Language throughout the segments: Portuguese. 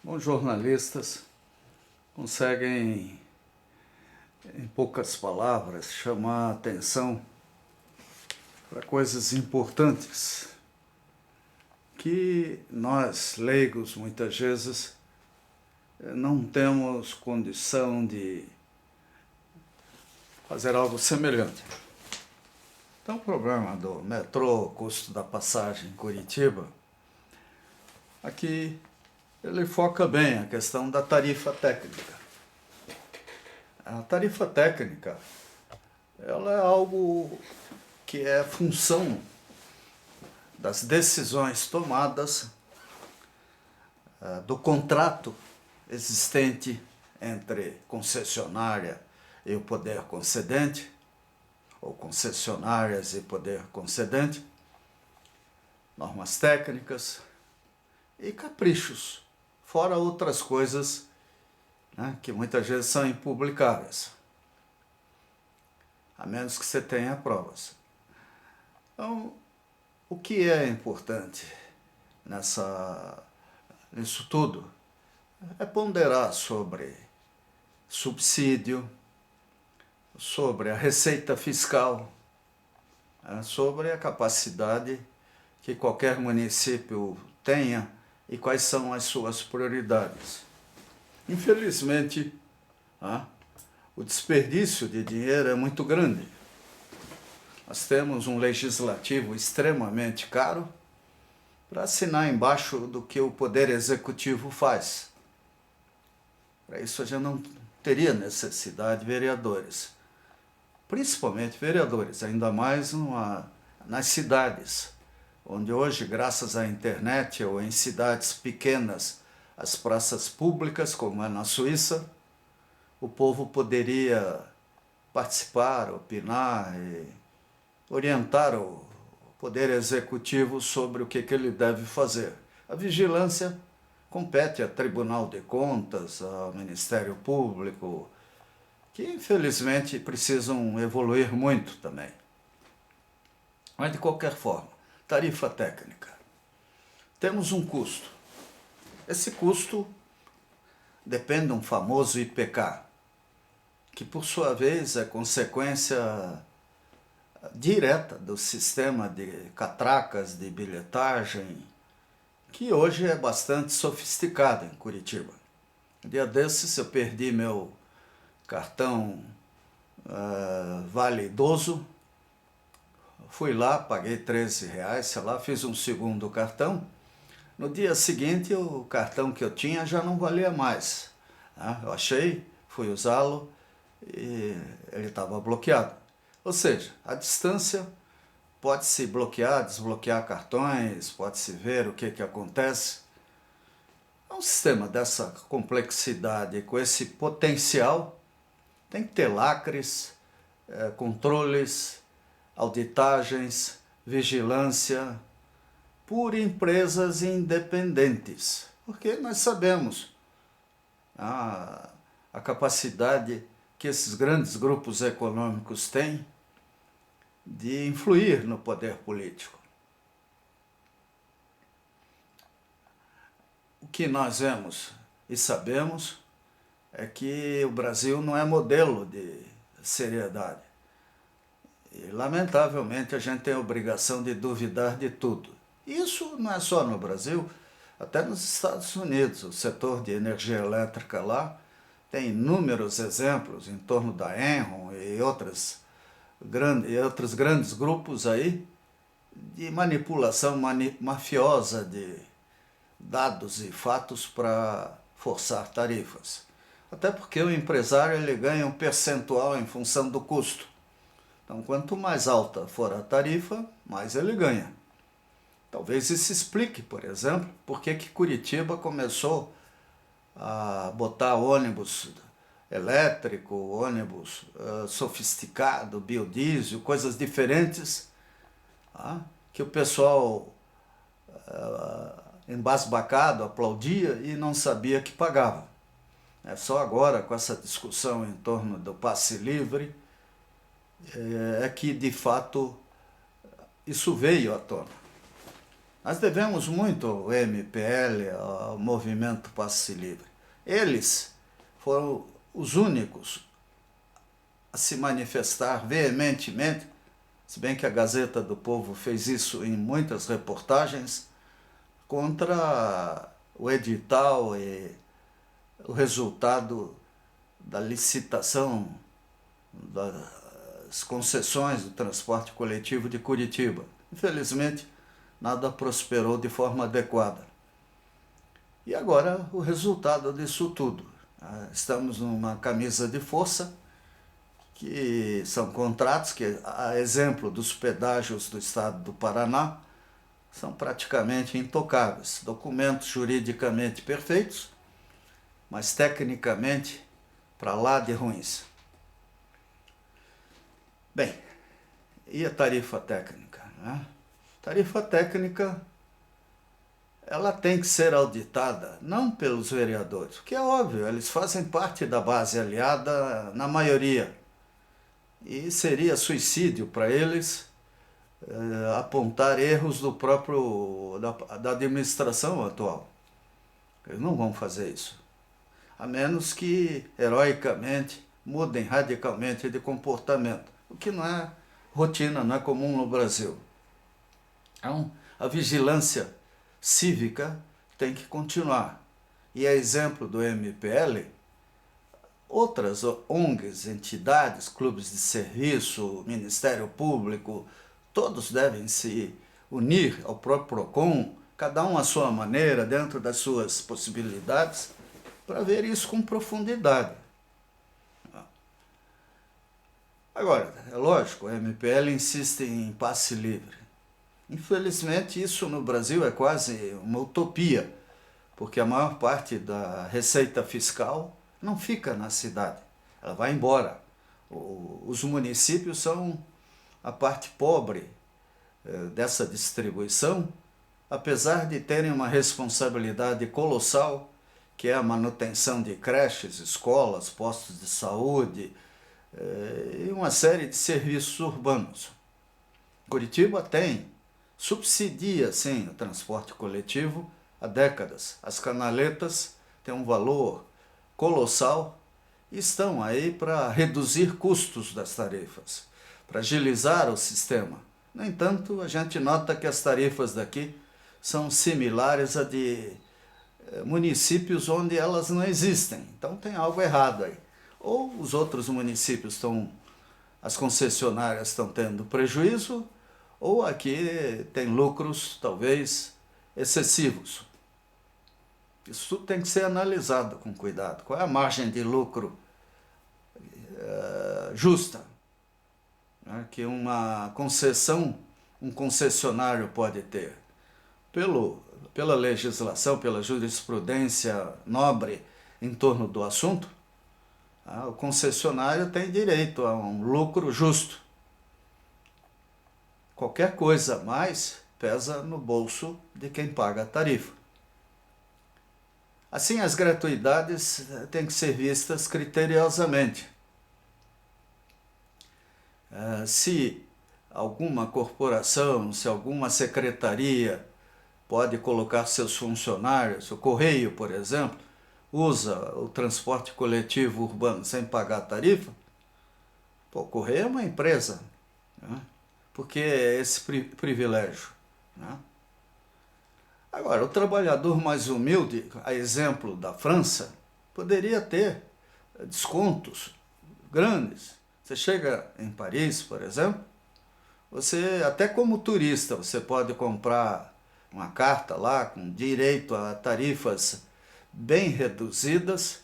Bons jornalistas conseguem, em poucas palavras, chamar a atenção para coisas importantes que nós, leigos, muitas vezes, não temos condição de fazer algo semelhante. Então, o problema do metrô, custo da passagem em Curitiba, aqui ele foca bem a questão da tarifa técnica. A tarifa técnica, ela é algo que é função das decisões tomadas do contrato existente entre concessionária e o poder concedente, ou concessionárias e poder concedente, normas técnicas e caprichos, fora outras coisas, né, que muitas vezes são impublicáveis, a menos que você tenha provas. Então, o que é importante nisso tudo é ponderar sobre subsídio, sobre a receita fiscal, sobre a capacidade que qualquer município tenha e quais são as suas prioridades. Infelizmente, o desperdício de dinheiro é muito grande. Nós temos um legislativo extremamente caro para assinar embaixo do que o Poder Executivo faz. Para isso a gente não teria necessidade de vereadores. Principalmente vereadores, ainda mais nas cidades, onde hoje, graças à internet ou em cidades pequenas, as praças públicas, como é na Suíça, o povo poderia participar, opinar e orientar o Poder Executivo sobre o que ele deve fazer. A vigilância compete ao Tribunal de Contas, ao Ministério Público, que infelizmente precisam evoluir muito também. Mas de qualquer forma, tarifa técnica. Temos um custo. Esse custo depende de um famoso IPK, que por sua vez é consequência direta do sistema de catracas de bilhetagem, que hoje é bastante sofisticado em Curitiba. Um dia desses eu perdi meu cartão Vale Idoso, fui lá, paguei R$13, sei lá, fiz um segundo cartão. No dia seguinte o cartão que eu tinha já não valia mais. Eu achei, fui usá-lo e ele estava bloqueado. Ou seja, à distância pode-se bloquear, desbloquear cartões, pode-se ver o que acontece. Um sistema dessa complexidade, com esse potencial, tem que ter lacres, controles, auditagens, vigilância por empresas independentes. Porque nós sabemos a capacidade que esses grandes grupos econômicos têm de influir no poder político. O que nós vemos e sabemos é que o Brasil não é modelo de seriedade. E, lamentavelmente, a gente tem a obrigação de duvidar de tudo. Isso não é só no Brasil, até nos Estados Unidos. O setor de energia elétrica lá tem inúmeros exemplos em torno da Enron e outros grandes grupos aí de manipulação mafiosa de dados e fatos para forçar tarifas. Até porque o empresário ele ganha um percentual em função do custo. Então, quanto mais alta for a tarifa, mais ele ganha. Talvez isso explique, por exemplo, por que Curitiba começou a botar ônibus elétrico, ônibus sofisticado, biodiesel, coisas diferentes, que o pessoal embasbacado aplaudia e não sabia que pagava. É só agora, com essa discussão em torno do passe livre, é que de fato isso veio à tona. Nós devemos muito ao MPL, ao Movimento Passe Livre. Eles foram os únicos a se manifestar veementemente, se bem que a Gazeta do Povo fez isso em muitas reportagens, contra o edital e o resultado da licitação das concessões do transporte coletivo de Curitiba. Infelizmente, nada prosperou de forma adequada. E agora o resultado disso tudo. Estamos numa camisa de força, que são contratos que, a exemplo dos pedágios do estado do Paraná, são praticamente intocáveis. Documentos juridicamente perfeitos, mas tecnicamente para lá de ruins. Bem, e a tarifa técnica, né? Tarifa técnica, ela tem que ser auditada, não pelos vereadores, porque é óbvio, eles fazem parte da base aliada na maioria. E seria suicídio para eles apontar erros do próprio da administração atual. Eles não vão fazer isso. A menos que, heroicamente, mudem radicalmente de comportamento, o que não é rotina, não é comum no Brasil. Então, a vigilância cívica tem que continuar. E a exemplo do MPL, outras ONGs, entidades, clubes de serviço, Ministério Público, todos devem se unir ao próprio PROCON, cada um à sua maneira, dentro das suas possibilidades, para ver isso com profundidade. Agora, é lógico, a MPL insiste em passe livre. Infelizmente, isso no Brasil é quase uma utopia, porque a maior parte da receita fiscal não fica na cidade, ela vai embora. Os municípios são a parte pobre dessa distribuição, apesar de terem uma responsabilidade colossal, que é a manutenção de creches, escolas, postos de saúde e uma série de serviços urbanos. Curitiba subsidia sim o transporte coletivo há décadas. As canaletas têm um valor colossal e estão aí para reduzir custos das tarifas, para agilizar o sistema. No entanto, a gente nota que as tarifas daqui são similares a de municípios onde elas não existem. Então tem algo errado aí. Ou os outros municípios as concessionárias estão tendo prejuízo, ou aqui tem lucros talvez excessivos. Isso tem que ser analisado com cuidado. Qual é a margem de lucro justa, né, que uma concessão, um concessionário pode ter? Pela legislação, pela jurisprudência nobre em torno do assunto, o concessionário tem direito a um lucro justo. Qualquer coisa a mais pesa no bolso de quem paga a tarifa. Assim, as gratuidades têm que ser vistas criteriosamente. Se alguma corporação, se alguma secretaria pode colocar seus funcionários, o Correio, por exemplo, usa o transporte coletivo urbano sem pagar tarifa, o Correio é uma empresa, né? Por que esse privilégio, né? Agora, o trabalhador mais humilde, a exemplo da França, poderia ter descontos grandes. Você chega em Paris, por exemplo, você, até como turista, você pode comprar uma carta lá com direito a tarifas bem reduzidas,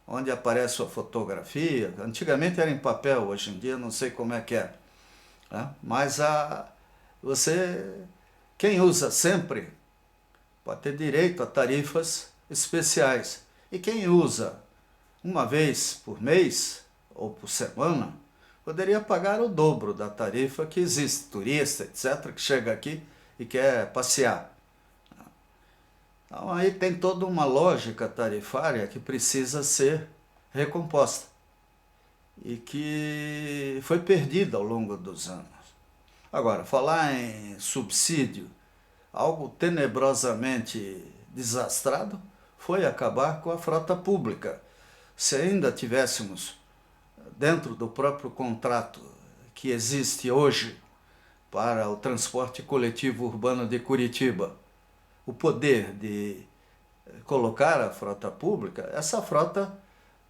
onde aparece sua fotografia. Antigamente era em papel, hoje em dia não sei como é que é, né? Mas quem usa sempre pode ter direito a tarifas especiais. E quem usa uma vez por mês ou por semana, poderia pagar o dobro da tarifa que existe. Turista, etc., que chega aqui e quer passear. Então aí tem toda uma lógica tarifária que precisa ser recomposta e que foi perdida ao longo dos anos. Agora, falar em subsídio algo tenebrosamente desastrado foi acabar com a frota pública. Se ainda tivéssemos, dentro do próprio contrato que existe hoje para o transporte coletivo urbano de Curitiba, o poder de colocar a frota pública, essa frota,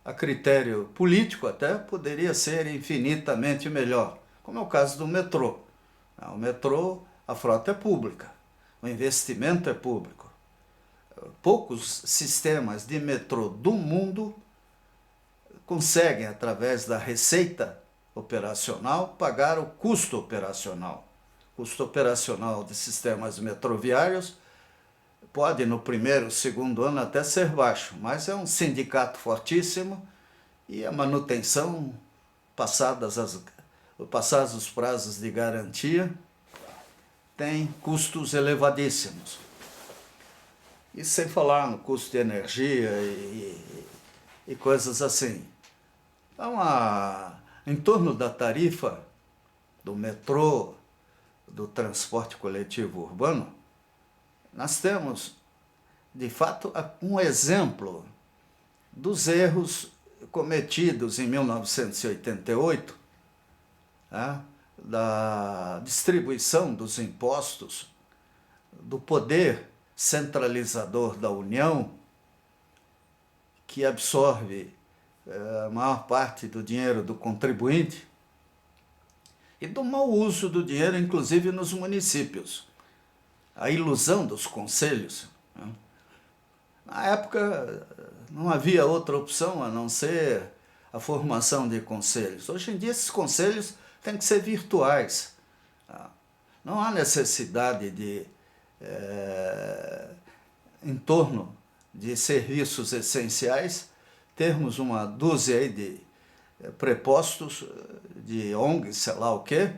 a critério político até, poderia ser infinitamente melhor, como é o caso do metrô. O metrô, a frota é pública, o investimento é público. Poucos sistemas de metrô do mundo conseguem, através da receita operacional, pagar o custo operacional. O custo operacional de sistemas metroviários pode, no primeiro, segundo ano, até ser baixo, mas é um sindicato fortíssimo e a manutenção, passados os prazos de garantia, tem custos elevadíssimos. E sem falar no custo de energia e coisas assim. Então, em torno da tarifa do metrô, do transporte coletivo urbano, nós temos, de fato, um exemplo dos erros cometidos em 1988, da distribuição dos impostos, do poder centralizador da União, que absorve a maior parte do dinheiro do contribuinte, e do mau uso do dinheiro, inclusive nos municípios. A ilusão dos conselhos. Na época, não havia outra opção a não ser a formação de conselhos. Hoje em dia, esses conselhos têm que ser virtuais. Não há necessidade de, em torno de serviços essenciais, termos uma dúzia aí de prepostos, de ONGs, sei lá o quê,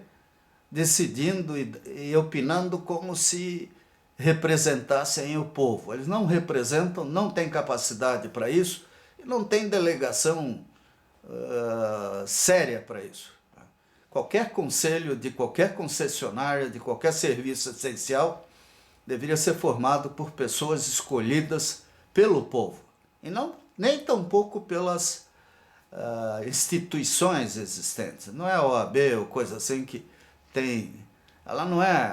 decidindo e opinando como se representassem o povo. Eles não representam, não têm capacidade para isso e não têm delegação séria para isso. Qualquer conselho de qualquer concessionária, de qualquer serviço essencial, deveria ser formado por pessoas escolhidas pelo povo e não nem tampouco pelas instituições existentes. Não é a OAB ou coisa assim que ela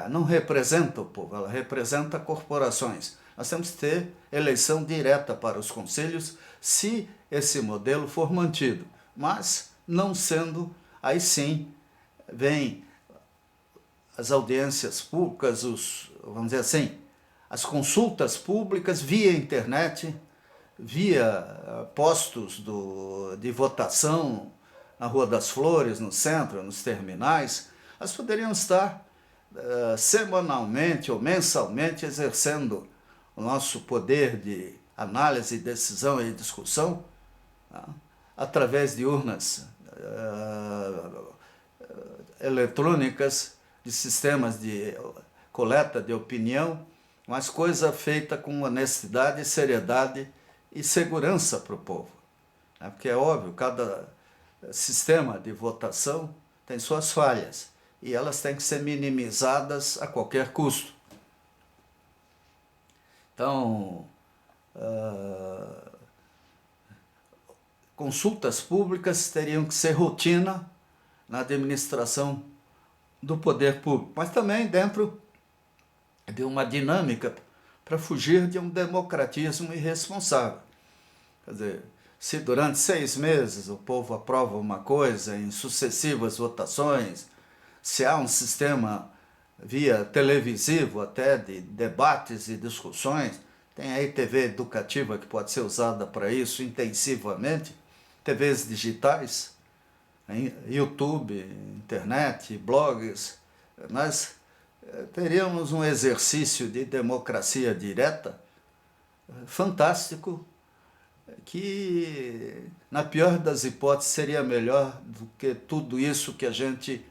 não representa o povo, ela representa corporações. Nós temos que ter eleição direta para os conselhos, se esse modelo for mantido. Mas, não sendo, aí sim, vem as audiências públicas, vamos dizer assim, as consultas públicas via internet, via postos de votação na Rua das Flores, no centro, nos terminais. Nós poderíamos estar semanalmente ou mensalmente exercendo o nosso poder de análise, decisão e discussão através de urnas eletrônicas, de sistemas de coleta de opinião, mas coisa feita com honestidade, seriedade e segurança para o povo. Porque é óbvio, cada sistema de votação tem suas falhas e elas têm que ser minimizadas a qualquer custo. Então, consultas públicas teriam que ser rotina na administração do poder público, mas também dentro de uma dinâmica para fugir de um democratismo irresponsável. Quer dizer, se durante 6 meses o povo aprova uma coisa em sucessivas votações, se há um sistema via televisivo até de debates e discussões, tem aí TV educativa que pode ser usada para isso intensivamente, TVs digitais, YouTube, internet, blogs, nós teríamos um exercício de democracia direta fantástico, que na pior das hipóteses seria melhor do que tudo isso que a gente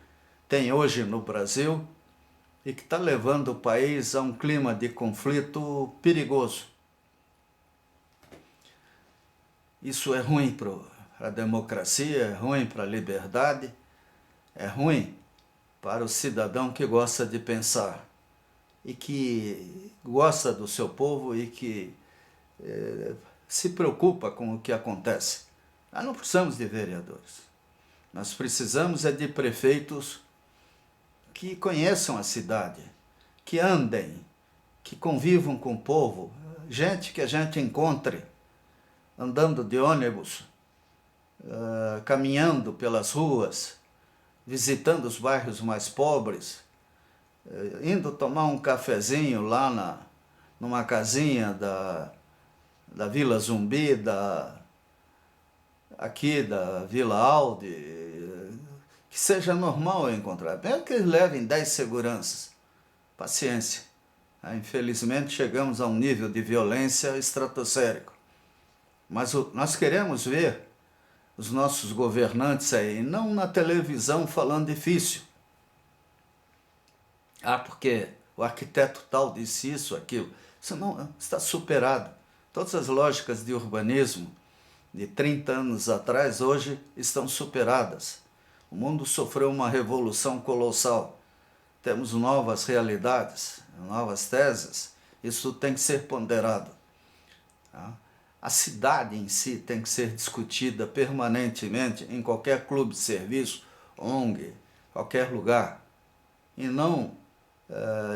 tem hoje no Brasil e que está levando o país a um clima de conflito perigoso. Isso é ruim para a democracia, é ruim para a liberdade, é ruim para o cidadão que gosta de pensar. e que gosta do seu povo e que se preocupa com o que acontece. Nós não precisamos de vereadores. Nós precisamos é de prefeitos que conheçam a cidade, que andem, que convivam com o povo, gente que a gente encontre andando de ônibus, caminhando pelas ruas, visitando os bairros mais pobres, indo tomar um cafezinho lá numa casinha da Vila Zumbi, aqui da Vila Alde, que seja normal eu encontrar. Mesmo que eles levem 10 seguranças, paciência. Infelizmente chegamos a um nível de violência estratosférico. Mas nós queremos ver os nossos governantes aí, não na televisão falando difícil. Porque o arquiteto tal disse isso, aquilo. Isso não está superado. Todas as lógicas de urbanismo de 30 anos atrás, hoje, estão superadas. O mundo sofreu uma revolução colossal. Temos novas realidades, novas teses. Isso tem que ser ponderado. A cidade em si tem que ser discutida permanentemente em qualquer clube de serviço, ONG, qualquer lugar. E não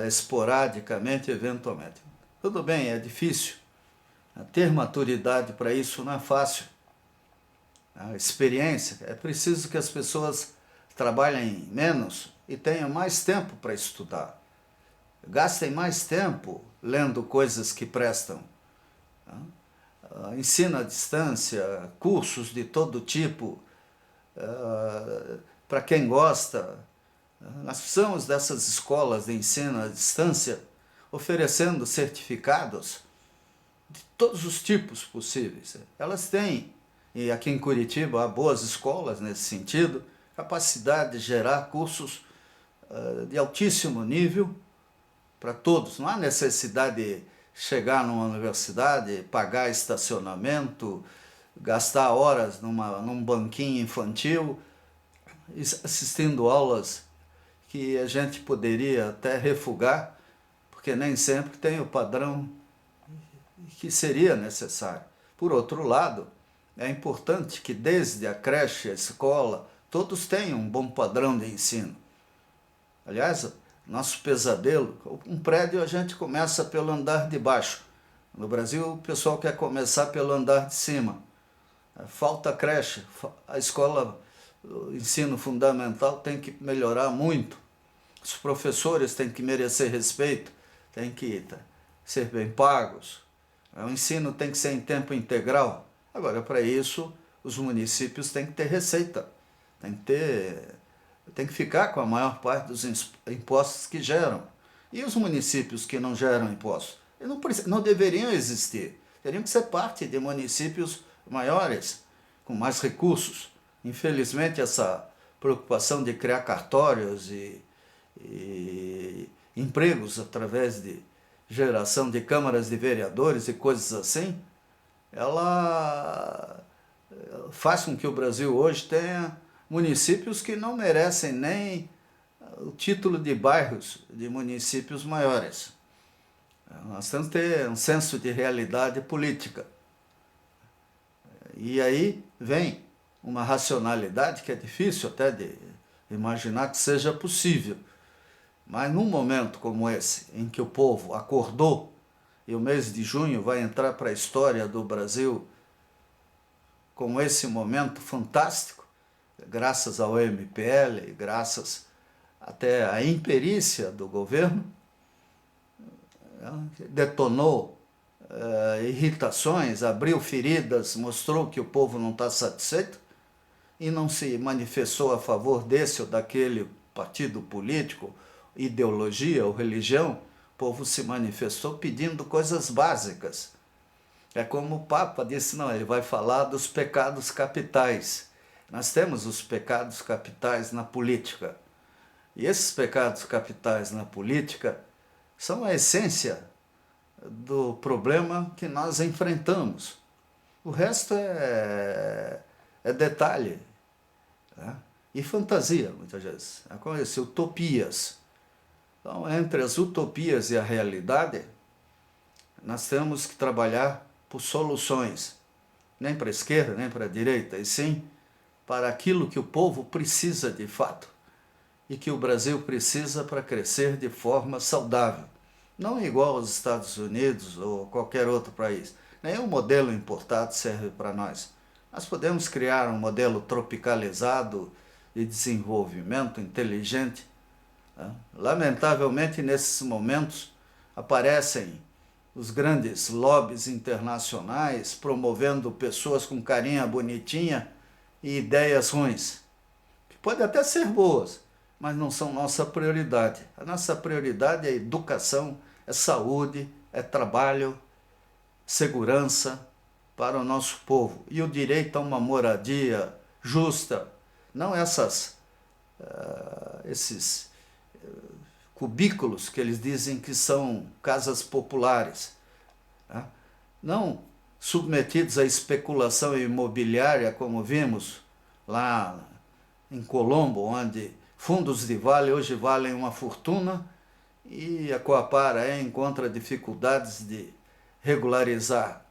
esporadicamente, eventualmente. Tudo bem, é difícil. Ter maturidade para isso não é fácil. A experiência, é preciso que as pessoas trabalhem menos e tenham mais tempo para estudar. Gastem mais tempo lendo coisas que prestam. Ensino à distância, cursos de todo tipo, para quem gosta. Nós precisamos dessas escolas de ensino à distância oferecendo certificados de todos os tipos possíveis. Elas têm, e aqui em Curitiba há boas escolas nesse sentido, capacidade de gerar cursos de altíssimo nível para todos. Não há necessidade de chegar numa universidade, pagar estacionamento, gastar horas num banquinho infantil, assistindo aulas que a gente poderia até refugar, porque nem sempre tem o padrão que seria necessário. Por outro lado, é importante que desde a creche, a escola, todos tenham um bom padrão de ensino. Aliás, nosso pesadelo, um prédio a gente começa pelo andar de baixo. No Brasil, o pessoal quer começar pelo andar de cima. Falta creche, a escola, o ensino fundamental tem que melhorar muito. Os professores têm que merecer respeito, têm que ser bem pagos. O ensino tem que ser em tempo integral. Agora, para isso, os municípios têm que ter receita, tem que ficar com a maior parte dos impostos que geram. E os municípios que não geram impostos? Eles não deveriam existir. Teriam que ser parte de municípios maiores, com mais recursos. Infelizmente, essa preocupação de criar cartórios e empregos através de geração de câmaras de vereadores e coisas assim, ela faz com que o Brasil hoje tenha municípios que não merecem nem o título de bairros de municípios maiores. Nós temos que ter um senso de realidade política. E aí vem uma racionalidade que é difícil até de imaginar que seja possível. Mas num momento como esse, em que o povo acordou, e o mês de junho vai entrar para a história do Brasil como esse momento fantástico, graças ao MPL, graças até à imperícia do governo, detonou irritações, abriu feridas, mostrou que o povo não está satisfeito e não se manifestou a favor desse ou daquele partido político, ideologia ou religião. O povo se manifestou pedindo coisas básicas. É como o Papa disse, não, ele vai falar dos pecados capitais. Nós temos os pecados capitais na política. E esses pecados capitais na política são a essência do problema que nós enfrentamos. O resto é detalhe, né? E fantasia, muitas vezes. É como utopias. Então, entre as utopias e a realidade, nós temos que trabalhar por soluções, nem para a esquerda, nem para a direita, e sim para aquilo que o povo precisa de fato e que o Brasil precisa para crescer de forma saudável. Não igual aos Estados Unidos ou qualquer outro país. Nenhum modelo importado serve para nós. Nós podemos criar um modelo tropicalizado de desenvolvimento inteligente. Lamentavelmente, nesses momentos, aparecem os grandes lobbies internacionais promovendo pessoas com carinha bonitinha e ideias ruins, que podem até ser boas, mas não são nossa prioridade. A nossa prioridade é educação, é saúde, é trabalho, segurança para o nosso povo e o direito a uma moradia justa, não esses cubículos que eles dizem que são casas populares, né? Não submetidos à especulação imobiliária, como vimos lá em Colombo, onde fundos de vale hoje valem uma fortuna e a Coapar encontra dificuldades de regularizar.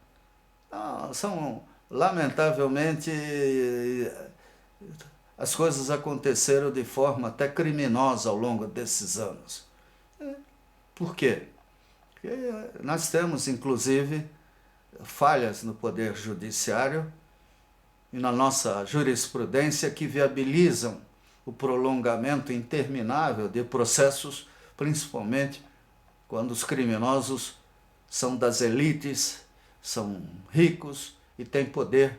Então, lamentavelmente, as coisas aconteceram de forma até criminosa ao longo desses anos. Por quê? Porque nós temos, inclusive, falhas no Poder Judiciário e na nossa jurisprudência que viabilizam o prolongamento interminável de processos, principalmente quando os criminosos são das elites, são ricos e têm poder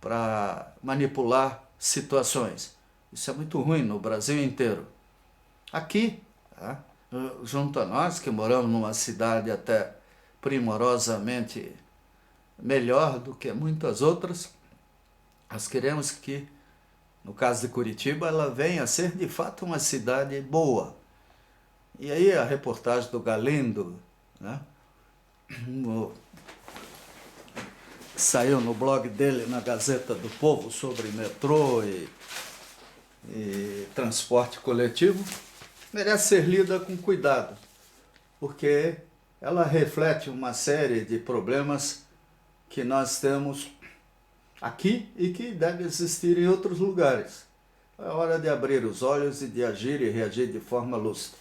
para manipular situações. Isso é muito ruim no Brasil inteiro. Aqui, junto a nós, que moramos numa cidade até primorosamente melhor do que muitas outras, nós queremos que, no caso de Curitiba, ela venha a ser de fato uma cidade boa. E aí a reportagem do Galindo, né, saiu no blog dele, na Gazeta do Povo, sobre metrô e transporte coletivo, merece ser lida com cuidado, porque ela reflete uma série de problemas que nós temos aqui e que deve existir em outros lugares. É hora de abrir os olhos e de agir e reagir de forma lúcida.